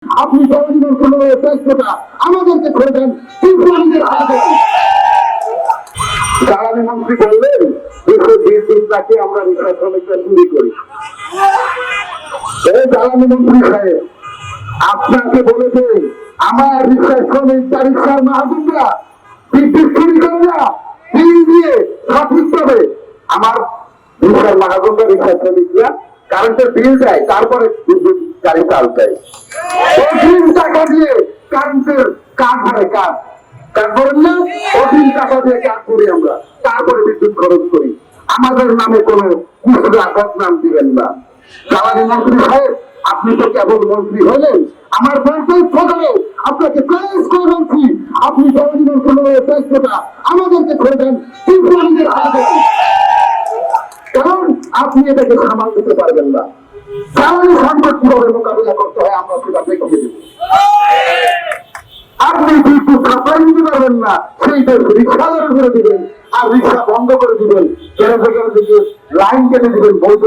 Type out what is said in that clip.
আপনি সহজীবন দায়িত্বটা আমাদেরকে করে দেন, কিন্তু আমাদের হাতে জ্বালানি মন্ত্রী বললেন দেশের বিদ্যুৎটাকে আমরা রিক্সা শ্রমিকরা চুরি করি। এই জ্বালানি মন্ত্রী সাহেব আপনাকে বলেছে আমার রিক্সা শ্রমিক রিক্সার মাহাজুনরা বিদ্যুৎ চুরি করে না, বিল দিয়ে সঠিকভাবে আমার রিক্সার মাহাজুনরা রিক্সা শ্রমিকরা কারেন্টের বিল দেয়, তারপরে বিদ্যুৎ গাড়ি চাল দেয়। অগ্রিম টাকা দিয়ে কারেন্টের কাজ হয়, কাজ করেন না, অগ্রিম টাকা দিয়ে কাজ করি আমরা, তারপরে বিদ্যুৎ খরচ করি। আমাদের নামে কোনো কিছু আঘাত নাম দিবেন না। জ্বালানি মন্ত্রী সাহেব আপনি তো কেবল মন্ত্রী হলেন, আমার বলতেই ফোটালে আপনাকে প্রেস করে বলছি, আপনি সহজীবন দায়িত্বটা আমাদেরকে করে দেন, কিন্তু আমাদের হাতে দেন। কারণ আপনি এটাকে সামাল দিতে পারবেন না। জ্বালানি সংকট কিভাবে মোকাবিলা করতে হয় আমরা সেটা দেখিয়ে দেব। আপনি বিদ্যুৎ সাপ্লাই দিতে পারবেন না, সেইটা রিক্সাদার করে দিবেন, আর রিক্সা বন্ধ করে দিবেন, লাইন কেটে দিবেন, বৈধ